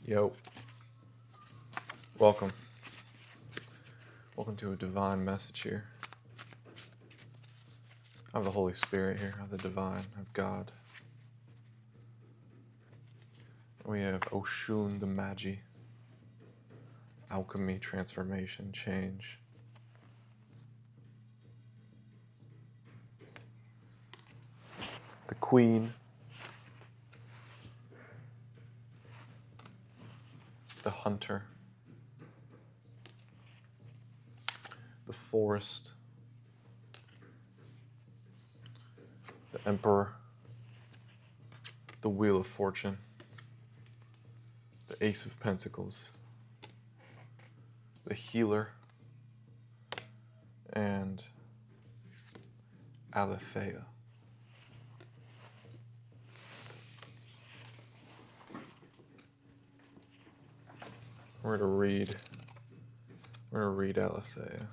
Yo, welcome. Welcome to a divine message here. I have the Holy Spirit here, I have the divine, I have God. We have Oshun the Magi, alchemy, transformation, change. The Queen, the Hunter, the Forest, the Emperor, the Wheel of Fortune, the Ace of Pentacles, the Healer, and Aletheia. We're going to read Aletheia.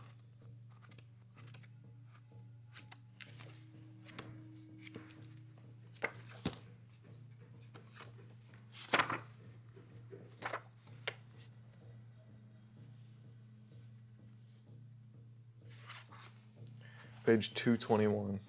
Page 221.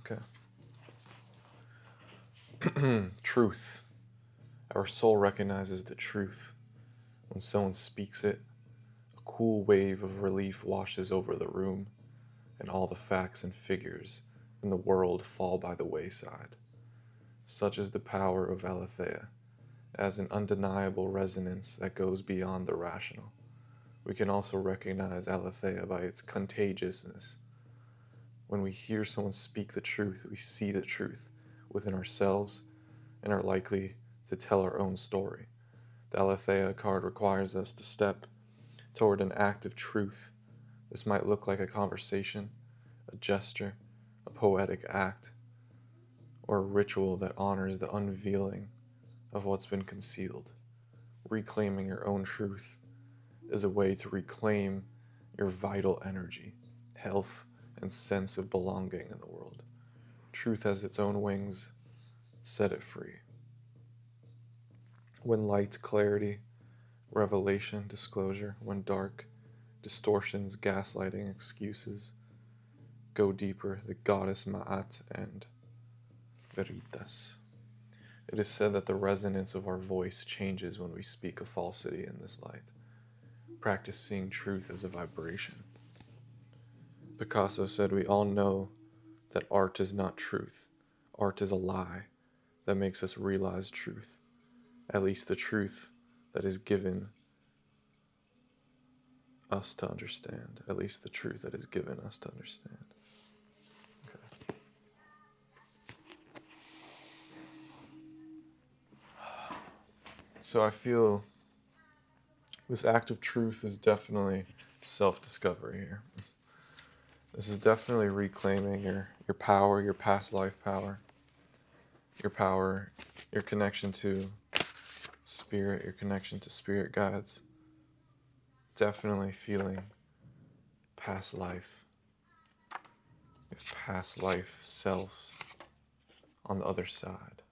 Okay. Truth. Our soul recognizes the truth. When someone speaks it, a cool wave of relief washes over the room, and all the facts and figures in the world fall by the wayside. Such is the power of Aletheia, as an undeniable resonance that goes beyond the rational. We can also recognize Aletheia by its contagiousness. When we hear someone speak the truth, we see the truth within ourselves and are likely to tell our own story. The Aletheia card requires us to step toward an act of truth. This might look like a conversation, a gesture, a poetic act, or a ritual that honors the unveiling of what's been concealed. Reclaiming your own truth is a way to reclaim your vital energy, health, and sense of belonging in the world. Truth has its own wings. Set it free. When light, clarity, revelation, disclosure. When dark, distortions, gaslighting, excuses. Go deeper, the goddess Ma'at and Veritas. It is said that the resonance of our voice changes when we speak a falsity in this light. Practice seeing truth as a vibration. Picasso said, "We all know that art is not truth. Art is a lie that makes us realize truth. At least the truth that is given us to understand. At least the truth that is given us to understand." Okay. So I feel this act of truth is definitely self-discovery here. This is definitely reclaiming your power, your past life power, your connection to spirit, your connection to spirit guides. Definitely feeling past life, past life selves on the other side.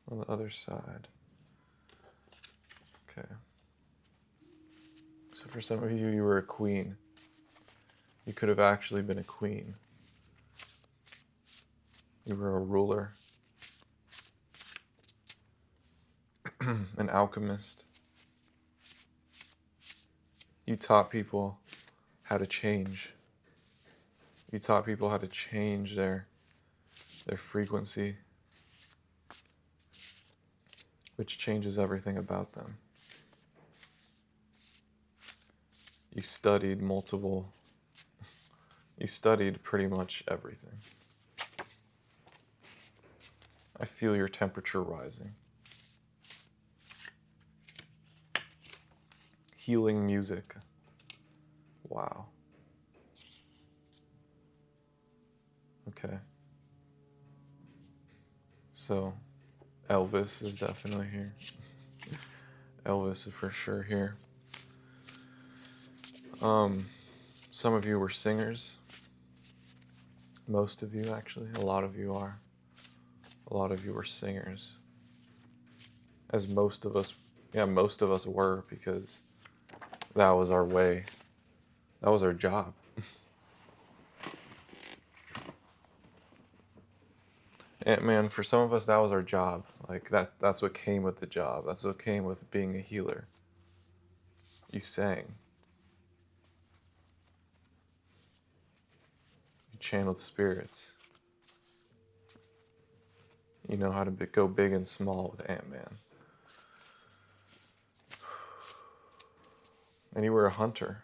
On the other side. Okay. So for some of you, you were a queen. You could have actually been a queen. You were a ruler, an alchemist. You taught people how to change. You taught people how to change their frequency, which changes everything about them. You studied pretty much everything. I feel your temperature rising. Healing music. Wow. Okay. So, Elvis is definitely here. Elvis is for sure here. Some of you were singers. Most of you, actually. A lot of you are. A lot of you were singers. As most of us were, because that was our way. That was our job. And man, for some of us, that was our job. Like that's what came with the job. That's what came with being a healer. You sang. You channeled spirits. You know how to go big and small with Ant-Man. And you were a hunter.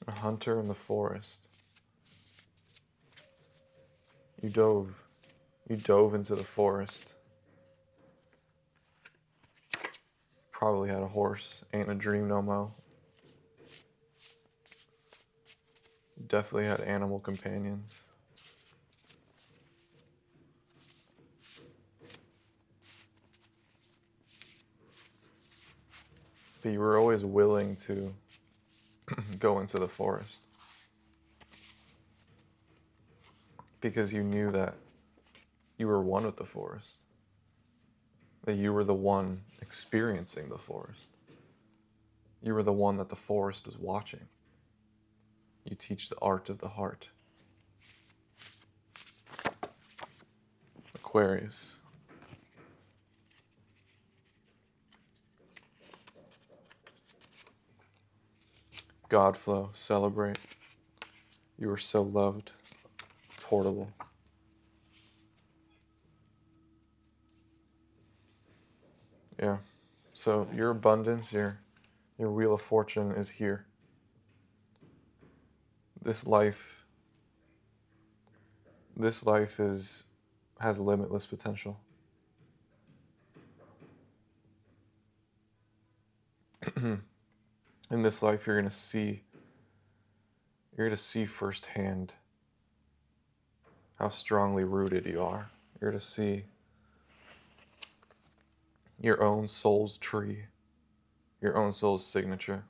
A hunter in the forest. You dove into the forest. Probably had a horse. Ain't a dream no mo. Definitely had animal companions. But you were always willing to go into the forest. Because you knew that you were one with the forest. That you were the one experiencing the forest. You were the one that the forest was watching. You teach the art of the heart. Aquarius. Godflow, celebrate. You are so loved. Portable. Yeah. So your abundance, your wheel of fortune is here. This life has limitless potential. In this life you're going to see firsthand how strongly rooted you are. You're going to see your own soul's tree, your own soul's signature.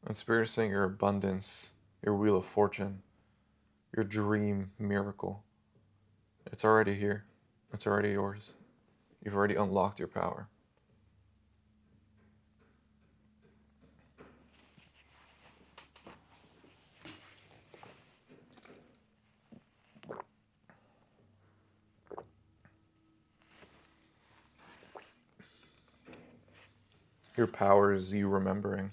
And Spirit is saying your abundance, your wheel of fortune, your dream miracle, it's already here. It's already yours. You've already unlocked your power. Your power is you remembering.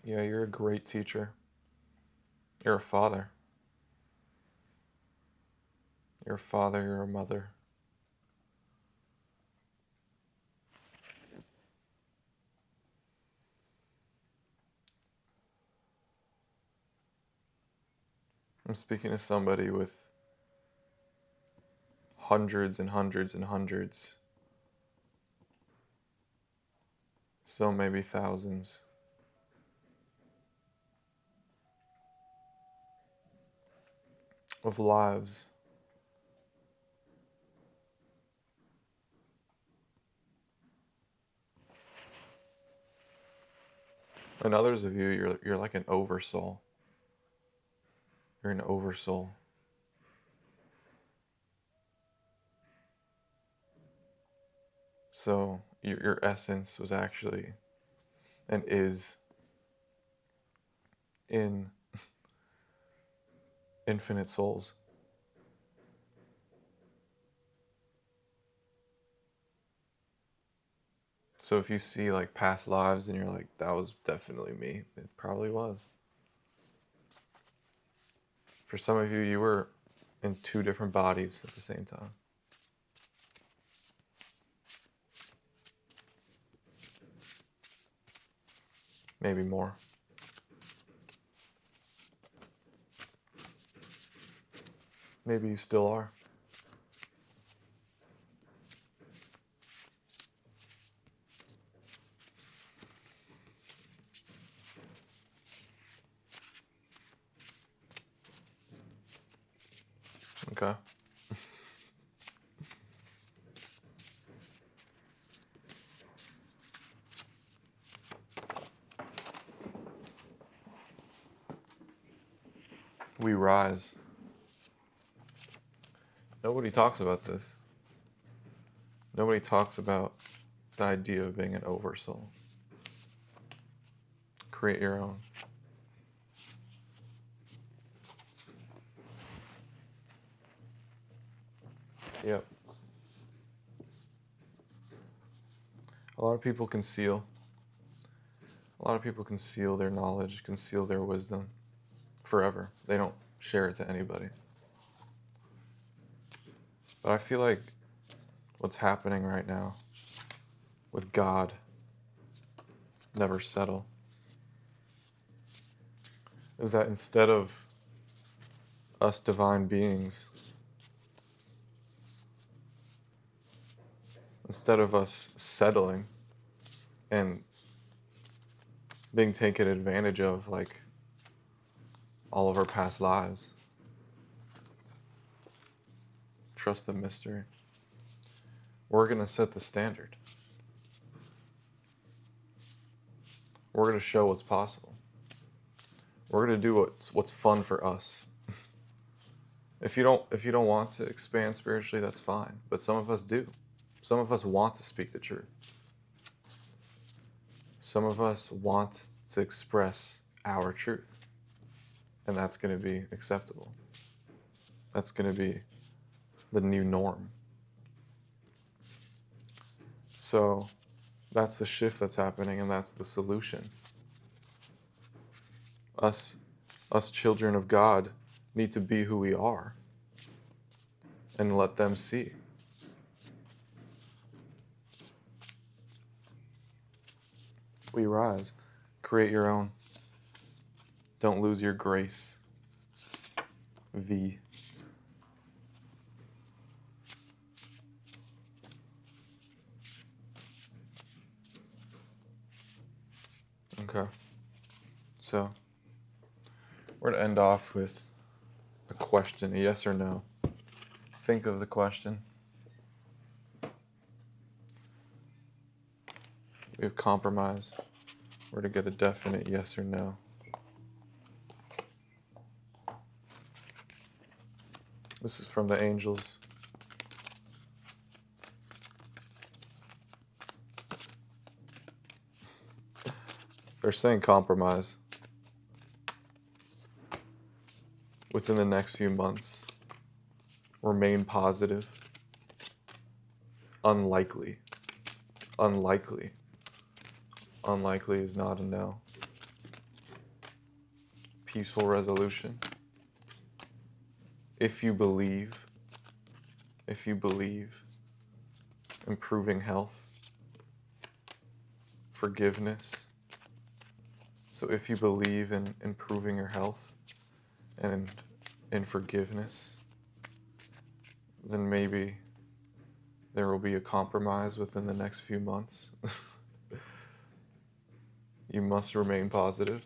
Yeah, you're a great teacher. You're a father. You're a father, you're a mother. I'm speaking to somebody with hundreds and hundreds and hundreds, so maybe thousands, of lives. And others of you, you're like an oversoul. You're an oversoul. So your essence was actually and is in infinite souls. So if you see like past lives and you're like, that was definitely me, it probably was. For some of you, you were in 2 different bodies at the same time. Maybe more. Maybe you still are. Okay. We rise. Nobody talks about this. Nobody talks about the idea of being an oversoul. Create your own. Yep. A lot of people conceal. A lot of people conceal their knowledge, conceal their wisdom forever. They don't share it to anybody. But I feel like what's happening right now with God, never settle, is that instead of us divine beings, instead of us settling and being taken advantage of like all of our past lives, trust the mystery. We're going to set the standard. We're going to show what's possible. We're going to do what's fun for us. If you don't want to expand spiritually, that's fine. But some of us do. Some of us want to speak the truth. Some of us want to express our truth. And that's going to be acceptable. That's going to be the new norm. So that's the shift that's happening, and that's the solution. Us children of God need to be who we are and let them see. We rise. Create your own. Don't lose your grace. V. Okay. So, we're going to end off with a question, a yes or no. Think of the question. We have compromise. We're to get a definite yes or no. This is from the angels. They're saying compromise. Within the next few months, remain positive. Unlikely. Unlikely. Unlikely is not a no. Peaceful resolution. If you believe, improving health, forgiveness. So if you believe in improving your health and in forgiveness, then maybe there will be a compromise within the next few months. You must remain positive,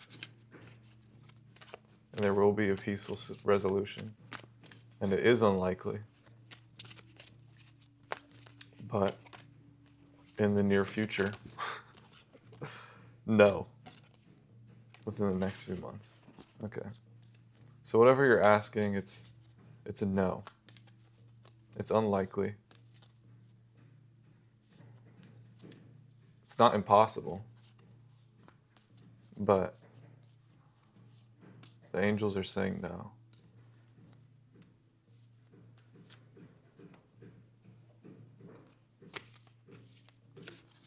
and there will be a peaceful resolution. And it is unlikely, but in the near future, no, within the next few months. Okay. So whatever you're asking, it's a no. It's unlikely. It's not impossible, but the angels are saying no.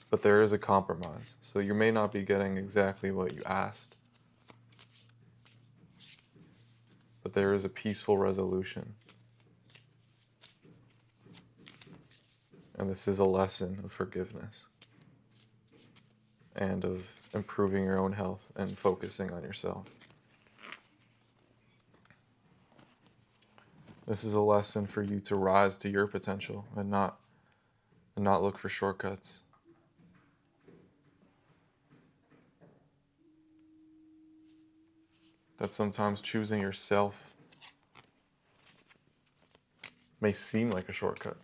But there is a compromise. So you may not be getting exactly what you asked, but there is a peaceful resolution. And this is a lesson of forgiveness and of improving your own health and focusing on yourself. This is a lesson for you to rise to your potential and not look for shortcuts. That sometimes choosing yourself may seem like a shortcut.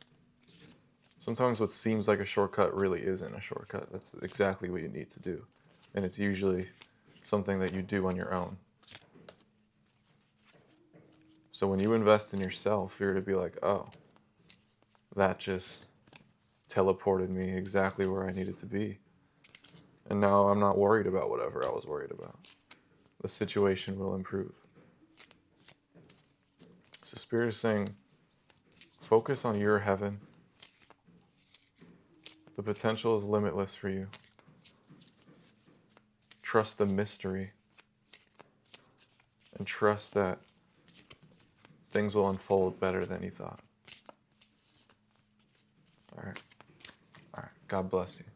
Sometimes what seems like a shortcut really isn't a shortcut. That's exactly what you need to do. And it's usually something that you do on your own. So when you invest in yourself, you're to be like, oh, that just teleported me exactly where I needed to be. And now I'm not worried about whatever I was worried about. The situation will improve. So Spirit is saying, focus on your heaven. The potential is limitless for you. Trust the mystery. And trust that things will unfold better than you thought. All right. God bless you.